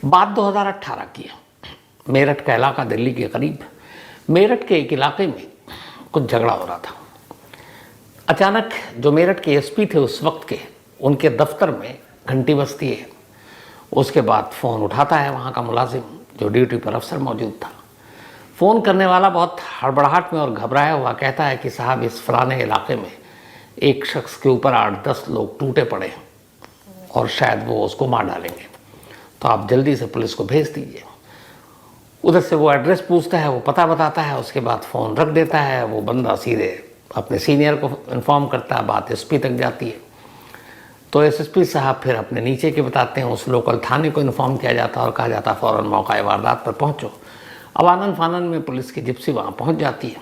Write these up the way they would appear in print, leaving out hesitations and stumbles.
बात 2018 की है। मेरठ का इलाका दिल्ली के करीब, मेरठ के एक इलाके में कुछ झगड़ा हो रहा था। अचानक जो मेरठ के एसपी थे उस वक्त के, उनके दफ्तर में घंटी बजती है। उसके बाद फ़ोन उठाता है वहाँ का मुलाजिम जो ड्यूटी पर अफसर मौजूद था। फ़ोन करने वाला बहुत हड़बड़ाहट में और घबराया हुआ कहता है कि साहब इस फलाने इलाके में एक शख्स के ऊपर 8-10 लोग टूटे पड़े हैं और शायद वो उसको मार डालेंगे, तो आप जल्दी से पुलिस को भेज दीजिए। उधर से वो एड्रेस पूछता है, वो पता बताता है, उसके बाद फ़ोन रख देता है। वो बंदा सीधे अपने सीनियर को इन्फॉर्म करता है, बात एसपी तक जाती है। तो एसएसपी साहब फिर अपने नीचे के बताते हैं, उस लोकल थाने को इन्फॉर्म किया जाता है और कहा जाता है फ़ौरन मौका वारदात पर पहुँचो। अब आनन फानन में पुलिस की जिप्सी वहाँ पहुँच जाती है।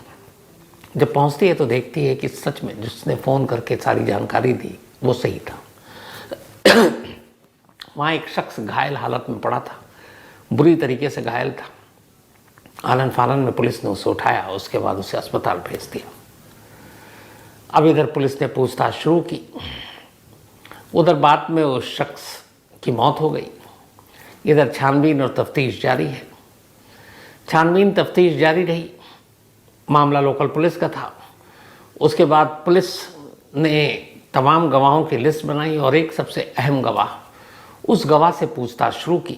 जब पहुँचती है तो देखती है कि सच में जिसने फ़ोन करके सारी जानकारी दी वो सही था। वहाँ एक शख्स घायल हालत में पड़ा था, बुरी तरीके से घायल था। आनन फानन में पुलिस ने उसे उठाया, उसके बाद उसे अस्पताल भेज दिया। अब इधर पुलिस ने पूछताछ शुरू की। उधर बाद में उस शख्स की मौत हो गई। इधर छानबीन और तफ्तीश जारी है। छानबीन तफ्तीश जारी रही। मामला लोकल पुलिस का था। उसके बाद पुलिस ने तमाम गवाहों की लिस्ट बनाई और एक सबसे अहम गवाह, उस गवाह से पूछताछ शुरू की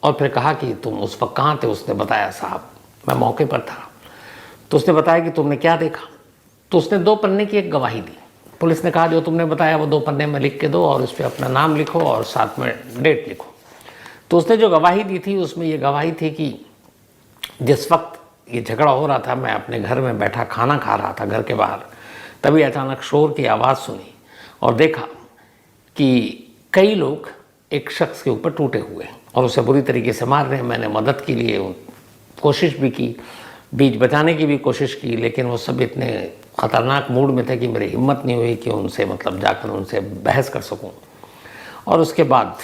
और फिर कहा कि तुम उस वक्त कहाँ थे। उसने बताया साहब मैं मौके पर था। तो उसने बताया कि तुमने क्या देखा। तो उसने 2 पन्ने की एक गवाही दी। पुलिस ने कहा जो तुमने बताया वो 2 पन्ने में लिख के दो और इस पर अपना नाम लिखो और साथ में डेट लिखो। तो उसने जो गवाही दी थी उसमें ये गवाही थी कि जिस वक्त ये झगड़ा हो रहा था मैं अपने घर में बैठा खाना खा रहा था घर के बाहर, तभी अचानक शोर की आवाज़ सुनी और देखा कि कई लोग एक शख्स के ऊपर टूटे हुए और उसे बुरी तरीके से मार रहे हैं। मैंने मदद के लिए कोशिश भी की, बीच बचाने की भी कोशिश की, लेकिन वो सब इतने ख़तरनाक मूड में थे कि मेरी हिम्मत नहीं हुई कि उनसे जाकर उनसे बहस कर सकूं। और उसके बाद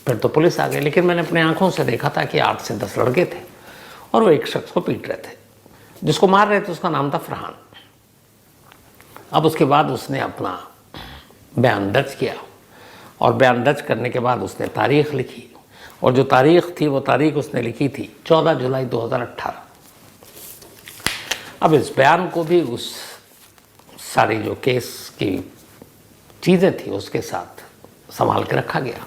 फिर तो पुलिस आ गई, लेकिन मैंने अपने आंखों से देखा था कि 8 से 10 लड़के थे और वो एक शख्स को पीट रहे थे। जिसको मार रहे थे उसका नाम था फरहान। अब उसके बाद उसने अपना बयान दर्ज किया और बयान दर्ज करने के बाद उसने तारीख़ लिखी और जो तारीख़ थी वो तारीख़ उसने लिखी थी 14 जुलाई 2018। अब इस बयान को भी उस सारी जो केस की चीज़ें थी उसके साथ संभाल के रखा गया।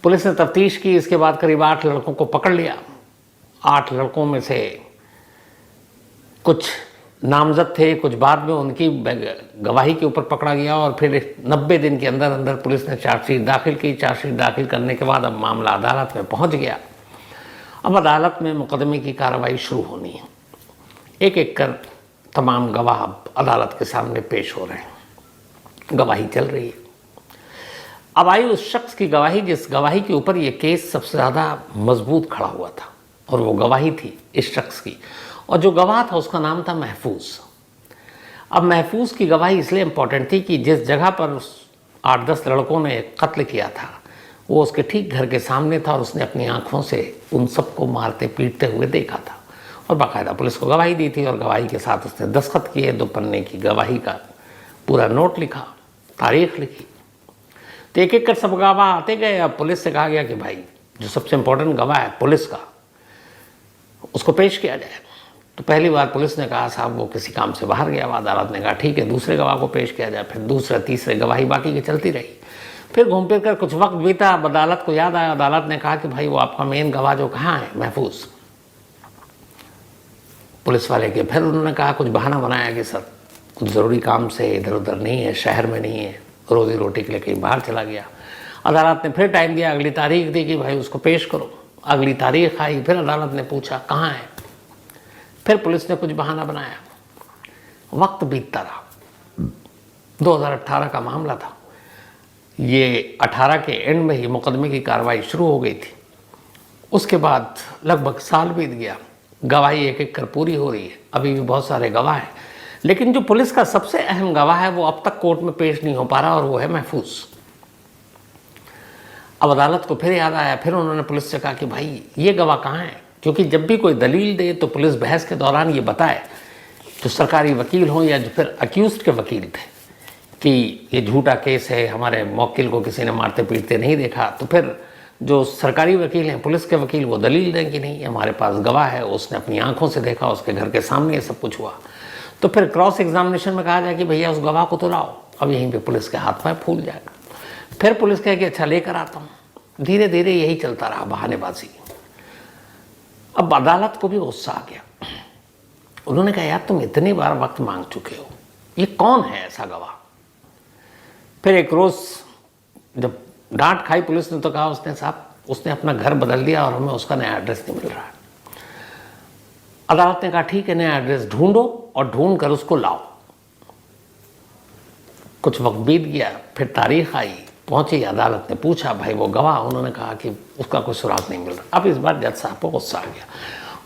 पुलिस ने तफ्तीश की। इसके बाद करीब 8 लड़कों को पकड़ लिया। 8 लड़कों में से कुछ नामजद थे, कुछ बाद में उनकी गवाही के ऊपर पकड़ा गया और फिर 90 दिन के अंदर अंदर पुलिस ने चार्जशीट दाखिल की। चार्जशीट दाखिल करने के बाद अब मामला अदालत में पहुंच गया। अब अदालत में मुकदमे की कार्रवाई शुरू होनी है। एक एक कर तमाम गवाह अदालत के सामने पेश हो रहे हैं। गवाही चल रही है। अब आई उस शख्स की गवाही जिस गवाही के ऊपर ये केस सबसे ज़्यादा मजबूत खड़ा हुआ था और वो गवाही थी इस शख्स की, और जो गवाह था उसका नाम था महफूज। अब महफूज की गवाही इसलिए इम्पोर्टेंट थी कि जिस जगह पर 8-10 लड़कों ने कत्ल किया था वो उसके ठीक घर के सामने था और उसने अपनी आंखों से उन सबको मारते पीटते हुए देखा था और बाकायदा पुलिस को गवाही दी थी और गवाही के साथ उसने दस्तखत किए। 2 पन्ने की गवाही का पूरा नोट लिखा, तारीख लिखी। तो एक एक कर सब गवाह आते गए। अब पुलिस से कहा गया कि भाई जो सबसे इम्पोर्टेंट गवाह है पुलिस का, उसको पेश किया जाए। तो पहली बार पुलिस ने कहा साहब वो किसी काम से बाहर गया। अदालत ने कहा ठीक है, दूसरे गवाह को पेश किया जाए। फिर दूसरा तीसरे गवाही बाकी की चलती रही। फिर घूम फिर कर कुछ वक्त बीता। अब अदालत को याद आया। अदालत ने कहा कि भाई वो आपका मेन गवाह जो कहाँ है, महफूज। पुलिस वाले के फिर उन्होंने कहा, कुछ बहाना बनाया कि सर कुछ ज़रूरी काम से इधर उधर नहीं है, शहर में नहीं है, रोज़ी रोटी के लिए कहीं बाहर चला गया। अदालत ने फिर टाइम दिया, अगली तारीख दी कि भाई उसको पेश करो। अगली तारीख आई। फिर अदालत ने पूछा कहाँ है। फिर पुलिस ने कुछ बहाना बनाया। वक्त बीतता रहा। 2018 का मामला था। ये 18 के एंड में ही मुकदमे की कार्रवाई शुरू हो गई थी। उसके बाद लगभग साल बीत गया। गवाही एक एक कर पूरी हो रही है। अभी भी बहुत सारे गवाह हैं, लेकिन जो पुलिस का सबसे अहम गवाह है वो अब तक कोर्ट में पेश नहीं हो पा रहा और वो है महफूज। अब अदालत को फिर याद आया। फिर उन्होंने पुलिस से कहा कि भाई ये गवाह कहाँ है, क्योंकि जब भी कोई दलील दे तो पुलिस बहस के दौरान ये बताए, जो सरकारी वकील हों या जो फिर अक्यूज्ड के वकील थे, कि ये झूठा केस है, हमारे मौकिल को किसी ने मारते पीटते नहीं देखा। तो फिर जो सरकारी वकील हैं, पुलिस के वकील, वो दलील दें कि नहीं हमारे पास गवाह है, उसने अपनी आंखों से देखा, उसके घर के सामने ये सब कुछ हुआ। तो फिर क्रॉस एग्जामिनेशन में कहा जाए कि भैया उस गवाह को तो लाओ। अब यहीं पे पुलिस के हाथ में फूल जाएगा। फिर पुलिस कहे कि अच्छा लेकर आता हूँ। धीरे धीरे यही चलता रहा, बहानेबाजी। अब अदालत को भी गुस्सा आ गया। उन्होंने कहा यार तुम इतनी बार वक्त मांग चुके हो, ये कौन है ऐसा गवाह। फिर एक रोज जब डांट खाई पुलिस ने तो कहा उसने साहब उसने अपना घर बदल दिया और हमें उसका नया एड्रेस नहीं मिल रहा है। अदालत ने कहा ठीक है, नया एड्रेस ढूंढो और ढूंढ कर उसको लाओ। कुछ वक्त बीत गया, फिर तारीख आई, पहुंची अदालत ने पूछा भाई वो गवाह, उन्होंने कहा कि उसका कोई सुराग नहीं मिल रहा। अब इस बार जज साहब को गुस्सा आ गया।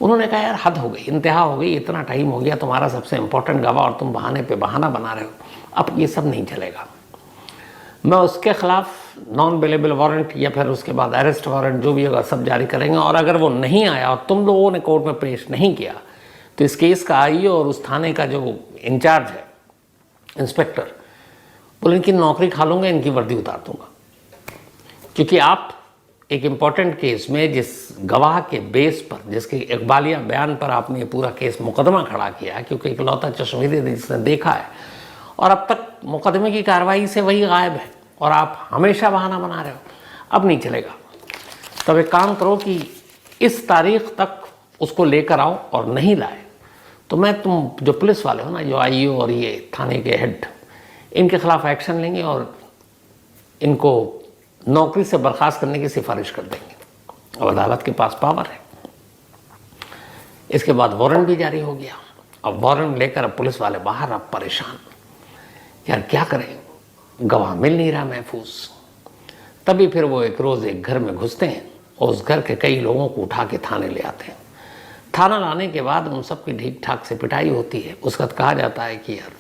उन्होंने कहा यार हद हो गई, इंतहा हो गई, इतना टाइम हो गया, तुम्हारा सबसे इंपॉर्टेंट गवाह और तुम बहाने पे बहाना बना रहे हो, अब ये सब नहीं चलेगा। मैं उसके खिलाफ नॉन बेलेबल वारंट या फिर उसके बाद अरेस्ट वारंट जो भी होगा सब जारी करेंगे, और अगर वो नहीं आया और तुम लोगों ने कोर्ट में पेश नहीं किया तो इस केस का आईओ और उस थाने का जो इंचार्ज है इंस्पेक्टर, बोले इनकी नौकरी खा लूँगा, इनकी वर्दी उतार दूंगा। क्योंकि आप एक इम्पॉर्टेंट केस में जिस गवाह के बेस पर, जिसके इकबालिया बयान पर आपने ये पूरा केस मुकदमा खड़ा किया है, क्योंकि इकलौता चश्मदीद जिसने देखा है और अब तक मुकदमे की कार्रवाई से वही गायब है और आप हमेशा बहाना बना रहे हो, अब नहीं चलेगा। तब एक काम करो कि इस तारीख तक उसको लेकर आओ, और नहीं लाए तो मैं तुम जो पुलिस वाले हो ना, जो आईओ और ये थाने के हेड, इनके खिलाफ एक्शन लेंगे और इनको नौकरी से बर्खास्त करने की सिफारिश कर देंगे। अब अदालत के पास पावर है। इसके बाद वारंट भी जारी हो गया। अब वारंट लेकर अब पुलिस वाले बाहर, अब परेशान, यार क्या करें, गवाह मिल नहीं रहा महफूज। तभी फिर वो एक रोज़ एक घर में घुसते हैं और उस घर के कई लोगों को उठा के थाने ले आते हैं। थाना लाने के बाद उन सब की ठीक ठाक से पिटाई होती है। उसके बाद कहा जाता है कि यार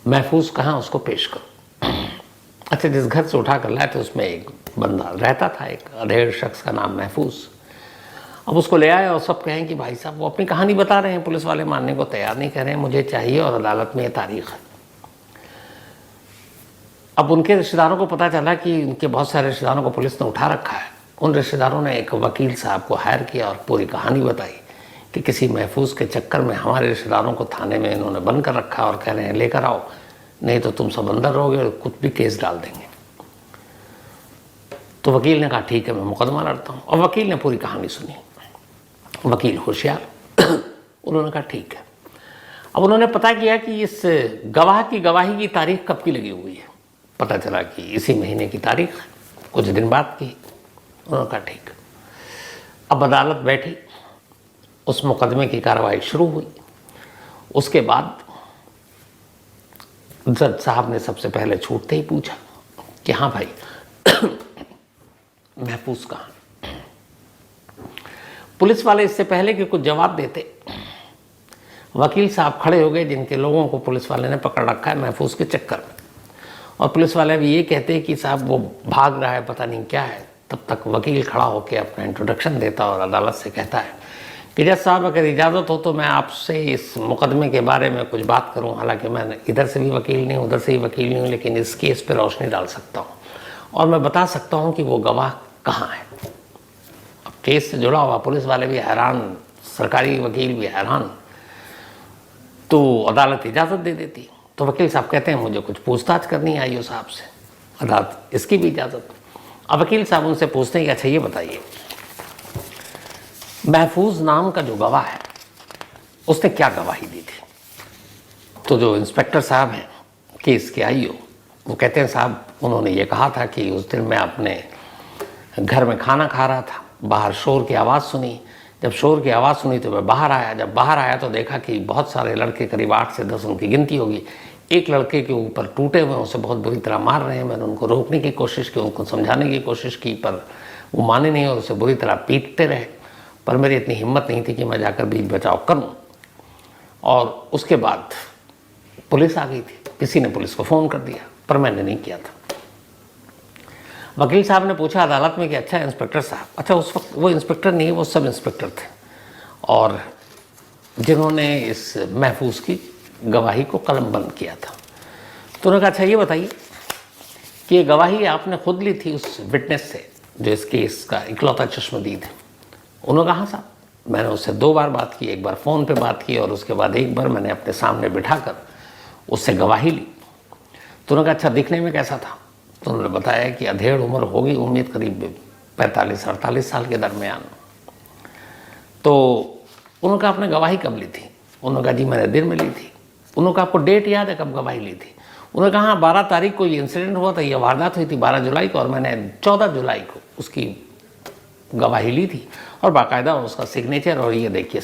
महफूज कहाँ, उसको पेश करो। अच्छा, जिस घर से उठा कर लाए थे उसमें एक बंदा रहता था, एक अधेड़ शख्स का नाम महफूज। अब उसको ले आए और सब कहें कि भाई साहब वो अपनी कहानी बता रहे हैं, पुलिस वाले मानने को तैयार नहीं कर रहे हैं, मुझे चाहिए और अदालत में ये तारीख है। अब उनके रिश्तेदारों को पता चला कि उनके बहुत सारे रिश्तेदारों को पुलिस ने उठा रखा है। उन रिश्तेदारों ने एक वकील साहब को हायर किया और पूरी कहानी बताई कि किसी महफूज के चक्कर में हमारे रिश्तेदारों को थाने में इन्होंने बंद कर रखा है और कह रहे हैं लेकर आओ, नहीं तो तुम सब अंदर रहोगे और कुछ भी केस डाल देंगे। तो वकील ने कहा ठीक है मैं मुकदमा लड़ता हूँ। और वकील ने पूरी कहानी सुनी। वकील होशियार, उन्होंने कहा ठीक है। अब उन्होंने पता किया कि इस गवाह की गवाही की तारीख कब की लगी हुई है। पता चला कि इसी महीने की तारीख, कुछ दिन बाद की। उन्होंने कहा ठीक। अब अदालत बैठी, उस मुकदमे की कार्रवाई शुरू हुई। उसके बाद जज साहब ने सबसे पहले छूटते ही पूछा कि हाँ भाई महफूज कहाँ। पुलिस वाले इससे पहले कि कुछ जवाब देते, वकील साहब खड़े हो गए जिनके लोगों को पुलिस वाले ने पकड़ रखा है महफूज के चक्कर में। और पुलिस वाले भी ये कहते हैं कि साहब वो भाग रहा है, पता नहीं क्या है। तब तक वकील खड़ा होकर अपना इंट्रोडक्शन देता और अदालत से कहता है कि जज साहब अगर इजाज़त हो तो मैं आपसे इस मुकदमे के बारे में कुछ बात करूं। हालांकि मैं इधर से भी वकील नहीं हूं, उधर से भी वकील नहीं हूं, लेकिन इस केस पर रोशनी डाल सकता हूं और मैं बता सकता हूं कि वो गवाह कहाँ है। अब केस से जुड़ा हुआ पुलिस वाले भी हैरान, सरकारी वकील भी हैरान। तो अदालत इजाज़त दे देती। तो वकील साहब कहते हैं मुझे कुछ पूछताछ करनी है आईओ साहब से। अदालत इसकी भी इजाज़त। अब वकील साहब उनसे पूछते हैं कि अच्छा ये बताइए, महफूज नाम का जो गवाह है उसने क्या गवाही दी थी। तो जो इंस्पेक्टर साहब हैं केस के आईओ, वो कहते हैं साहब उन्होंने ये कहा था कि उस दिन मैं अपने घर में खाना खा रहा था, बाहर शोर की आवाज़ सुनी। जब शोर की आवाज़ सुनी तो मैं बाहर आया। जब बाहर आया तो देखा कि बहुत सारे लड़के, करीब 8 से 10 उनकी गिनती होगी, एक लड़के के ऊपर टूटे हुए, उसे बहुत बुरी तरह मार रहे हैं। मैंने उनको रोकने की कोशिश की, उनको समझाने की कोशिश की, पर वो माने नहीं और उसे बुरी तरह पीटते रहे। पर मेरी इतनी हिम्मत नहीं थी कि मैं जाकर बीच बचाव करूं। और उसके बाद पुलिस आ गई थी, किसी ने पुलिस को फ़ोन कर दिया, पर मैंने नहीं किया था। वकील साहब ने पूछा अदालत में कि अच्छा इंस्पेक्टर साहब, अच्छा उस वक्त वो इंस्पेक्टर नहीं, वो सब इंस्पेक्टर थे और जिन्होंने इस महफूज की गवाही को कलम बंद किया था। तो उन्होंने कहा अच्छा ये बताइए कि ये गवाही आपने खुद ली थी उस विटनेस से जो इस केस का इकलौता चश्मदीद है। उन्होंने कहा साहब, मैंने उससे 2 बार बात की, एक बार फ़ोन पे बात की और उसके बाद एक बार मैंने अपने सामने बिठाकर उससे गवाही ली। तो उन्होंने कहा अच्छा दिखने में कैसा था? तो उन्होंने बताया कि अधेड़ उम्र होगी, उम्मीद करीब 45-48 साल के दरमियान। तो उन्होंने कहा आपने गवाही कब ली थी? उन्होंने कहा जी मैंने दिन में ली थी। उन्होंने कहा आपको डेट याद है कब गवाही ली थी? उन्होंने कहा हाँ 12 तारीख को ये इंसिडेंट हुआ था, ये वारदात हुई थी 12 जुलाई को, और मैंने 14 जुलाई को उसकी गवाही ली थी और बाकायदा उसका सिग्नेचर और ये देखिए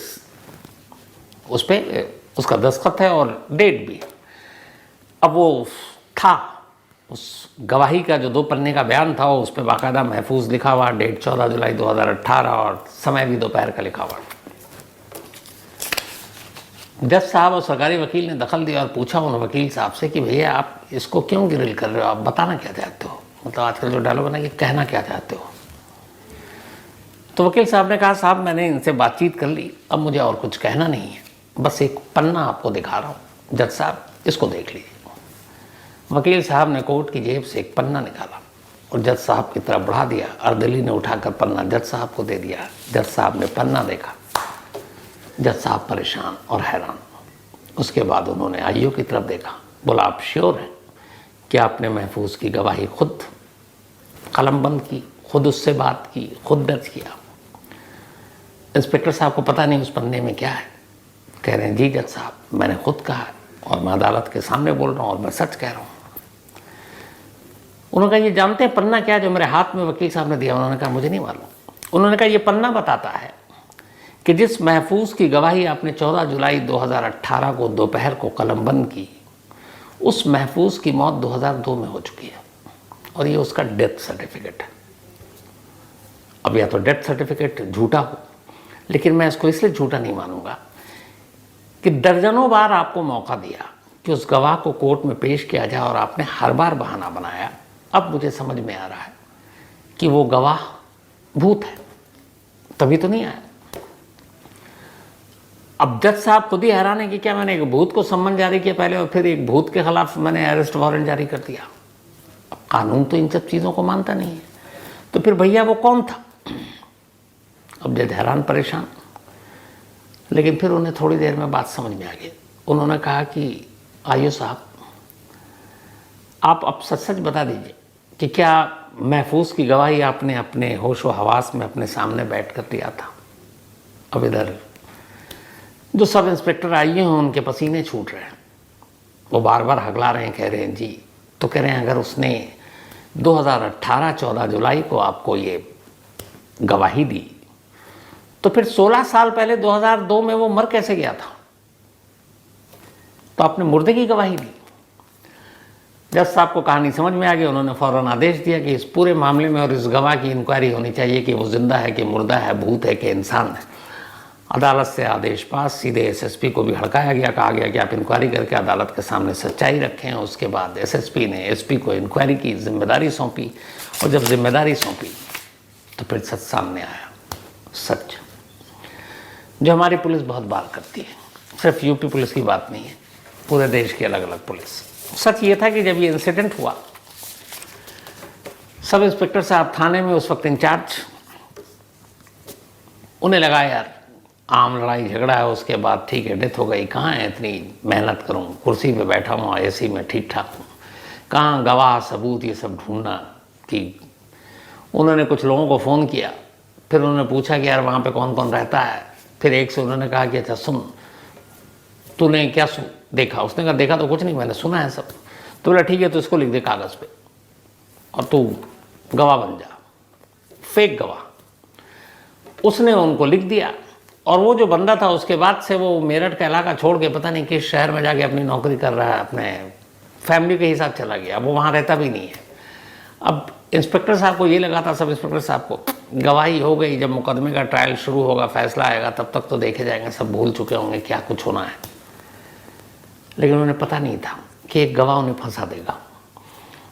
उस पर उसका दस्तखत है और डेट भी। अब वो था उस गवाही का जो 2 पन्ने का बयान था, उस पर बाकायदा महफूज लिखा हुआ, डेट 14 जुलाई 2018 और समय भी दोपहर का लिखा हुआ। जज साहब और सरकारी वकील ने दखल दिया और पूछा उन वकील साहब से कि भैया आप इसको क्यों ग्रिल कर रहे हो, आप बताना क्या चाहते हो, मतलब आजकल जो डायलॉग बना कि कहना क्या चाहते हो। तो वकील साहब ने कहा साहब मैंने इनसे बातचीत कर ली, अब मुझे और कुछ कहना नहीं है, बस एक पन्ना आपको दिखा रहा हूँ, जज साहब इसको देख लीजिए। वकील साहब ने कोर्ट की जेब से एक पन्ना निकाला और जज साहब की तरफ बढ़ा दिया। अर्दली ने उठाकर पन्ना जज साहब को दे दिया। जज साहब ने पन्ना देखा, जज साहब परेशान और हैरान। उसके बाद उन्होंने आईओ की तरफ देखा, बोला आप श्योर हैं कि आपने महफूज की गवाही खुद कलमबंद की, खुद उससे बात की, खुद दर्ज किया? इंस्पेक्टर साहब को पता नहीं उस पन्ने में क्या है। कह रहे हैं जी जज साहब मैंने खुद कहा है और मैं अदालत के सामने बोल रहा हूँ और मैं सच कह रहा हूँ। उन्होंने कहा ये जानते हैं पन्ना क्या है जो मेरे हाथ में वकील साहब ने दिया? उन्होंने कहा मुझे नहीं मालूम। उन्होंने कहा ये पन्ना बताता है कि जिस महफूज की गवाही आपने 14 जुलाई 2018 को दोपहर को कलमबंद की, उस महफूज की मौत 2002 में हो चुकी है और ये उसका डेथ सर्टिफिकेट है। अब या तो डेथ सर्टिफिकेट झूठा हो, लेकिन मैं इसको इसलिए झूठा नहीं मानूंगा कि दर्जनों बार आपको मौका दिया कि उस गवाह को कोर्ट में पेश किया जाए और आपने हर बार बहाना बनाया। अब मुझे समझ में आ रहा है कि वो गवाह भूत है, तभी तो नहीं आया। अब जज साहब खुद ही हैरान है कि क्या मैंने एक भूत को सम्मन जारी किया पहले और फिर एक भूत के खिलाफ मैंने अरेस्ट वारंट जारी कर दिया। अब कानून तो इन सब चीज़ों को मानता नहीं है, तो फिर भैया वो कौन था? अब जज हैरान परेशान, लेकिन फिर उन्हें थोड़ी देर में बात समझ में आ गई। उन्होंने कहा कि आइयो साहब आप अब सच सच बता दीजिए कि क्या महफूज की गवाही आपने अपने होश व हवास में अपने सामने बैठ कर दिया था? अब इधर जो सब इंस्पेक्टर आए हैं उनके पसीने छूट रहे हैं, वो बार बार हगला रहे हैं, कह रहे हैं जी। तो कह रहे हैं अगर उसने 2018 14 जुलाई को आपको ये गवाही दी तो फिर 16 साल पहले 2002 में वो मर कैसे गया था? तो आपने मुर्दे की गवाही दी। जज साहब को कहानी समझ में आ गई। उन्होंने फौरन आदेश दिया कि इस पूरे मामले में और इस गवाह की इंक्वायरी होनी चाहिए कि वो जिंदा है कि मुर्दा है, भूत है कि इंसान है। अदालत से आदेश पास, सीधे एसएसपी को भी हड़काया गया, कहा गया कि आप इंक्वायरी करके अदालत के सामने सच्चाई रखें। उसके बाद एसएसपी ने एसपी को इंक्वायरी की जिम्मेदारी सौंपी और जब जिम्मेदारी सौंपी तो फिर सच सामने आया। सच जो हमारी पुलिस बहुत बार करती है, सिर्फ यूपी पुलिस की बात नहीं है, पूरे देश की अलग अलग पुलिस। सच ये था कि जब ये इंसिडेंट हुआ, सब इंस्पेक्टर साहब थाने में उस वक्त इंचार्ज, उन्हें लगा यार आम लड़ाई झगड़ा है, उसके बाद ठीक है डेथ हो गई, कहाँ है इतनी मेहनत करूँ, कुर्सी पे बैठा हूँ एसी में ठीक ठाक हूँ, कहाँ गवाह सबूत ये सब ढूंढना। कि उन्होंने कुछ लोगों को फ़ोन किया, फिर उन्होंने पूछा कि यार वहाँ पे कौन कौन रहता है। फिर एक से उन्होंने कहा कि अच्छा सुन, तूने क्या देखा? उसने कहा देखा तो कुछ नहीं, मैंने सुना है सब। तो बोला ठीक है तो इसको लिख दे कागज़ पे और तू गवाह बन जा, फेक गवाह। उसने उनको लिख दिया और वो जो बंदा था उसके बाद से वो मेरठ का इलाका छोड़ के पता नहीं किस शहर में जाके अपनी नौकरी कर रहा है, अपने फैमिली के हिसाब चला गया। अब वो वहाँ रहता भी नहीं है। अब इंस्पेक्टर साहब को ये लगा था, सब इंस्पेक्टर साहब को, गवाही हो गई, जब मुकदमे का ट्रायल शुरू होगा, फैसला आएगा, तब तक तो देखे जाएंगे, सब भूल चुके होंगे क्या कुछ होना है। लेकिन उन्हें पता नहीं था कि एक गवाह उन्हें फंसा देगा।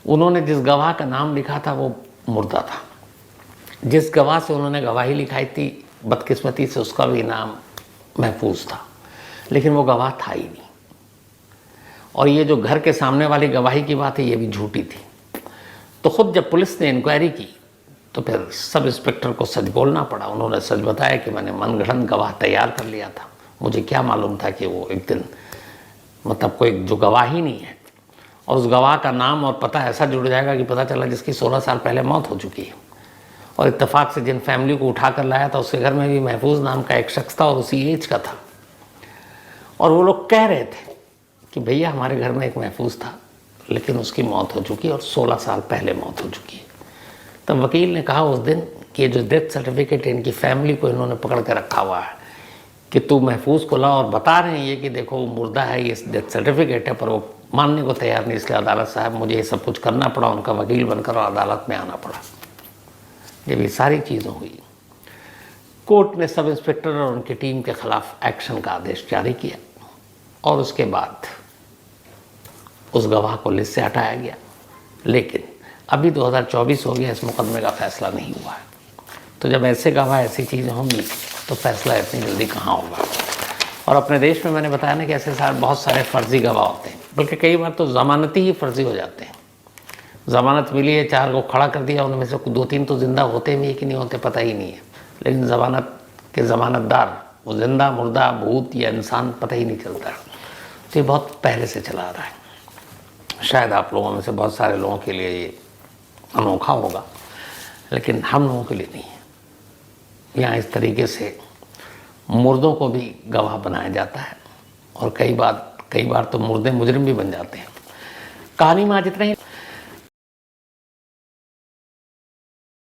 उन्होंने जिस गवाह का नाम लिखा था वो मुर्दा था। जिस गवाह से उन्होंने गवाही लिखाई थी, बदकिस्मती से उसका भी नाम महफूज था, लेकिन वो गवाह था ही नहीं। और ये जो घर के सामने वाली गवाही की बात है, ये भी झूठी थी। तो खुद जब पुलिस ने इंक्वायरी की तो फिर सब इंस्पेक्टर को सच बोलना पड़ा। उन्होंने सच बताया कि मैंने मनगढ़ंत गवाह तैयार कर लिया था, मुझे क्या मालूम था कि वो एक दिन मतलब कोई जो गवाह ही नहीं है, और उस गवाह का नाम और पता ऐसा जुड़ जाएगा कि पता चला जिसकी 16 साल पहले मौत हो चुकी है। और इत्तेफाक से जिन फैमिली को उठा कर लाया था उसके घर में भी महफूज नाम का एक शख्स था और उसी एज का था। और वो लोग कह रहे थे कि भैया हमारे घर में एक महफूज था लेकिन उसकी मौत हो चुकी है और 16 साल पहले मौत हो चुकी है। तब वकील ने कहा उस दिन कि जो डेथ सर्टिफिकेट इनकी फैमिली को इन्होंने पकड़ के रखा हुआ है कि तू महफूज को ला, और बता रहे हैं ये कि देखो वो मुर्दा है, ये डेथ सर्टिफिकेट है, पर वो मानने को तैयार नहीं। इसलिए अदालत साहब मुझे ये सब कुछ करना पड़ा, उनका वकील बनकर और अदालत में आना पड़ा। जब ये सारी चीज़ें हुई, कोर्ट ने सब इंस्पेक्टर और उनकी टीम के खिलाफ एक्शन का आदेश जारी किया और उसके बाद उस गवाह को लिस्ट से हटाया गया। लेकिन अभी 2024 हो गया, इस मुकदमे का फैसला नहीं हुआ है। तो जब ऐसे गवाह ऐसी चीज़ें होंगी तो फैसला इतनी जल्दी कहाँ होगा। और अपने देश में मैंने बताया ना कि ऐसे बहुत सारे फर्जी गवाह होते हैं, बल्कि कई बार तो ज़मानती ही फर्जी हो जाते हैं। ज़मानत मिली है, 4 को खड़ा कर दिया, उनमें से 2-3 तो ज़िंदा होते भी है कि नहीं होते पता ही नहीं है, लेकिन ज़मानत के ज़मानतदार वो जिंदा मुर्दा भूत या इंसान पता ही नहीं चलता। तो ये बहुत पहले से चला आ रहा है। शायद आप लोगों में से बहुत सारे लोगों के लिए ये अनोखा होगा, लेकिन हम लोगों के लिए नहीं है। यहाँ इस तरीके से मुर्दों को भी गवाह बनाया जाता है और कई बार तो मुर्दे मुजरिम भी बन जाते हैं। कहानी में आज इतना ही।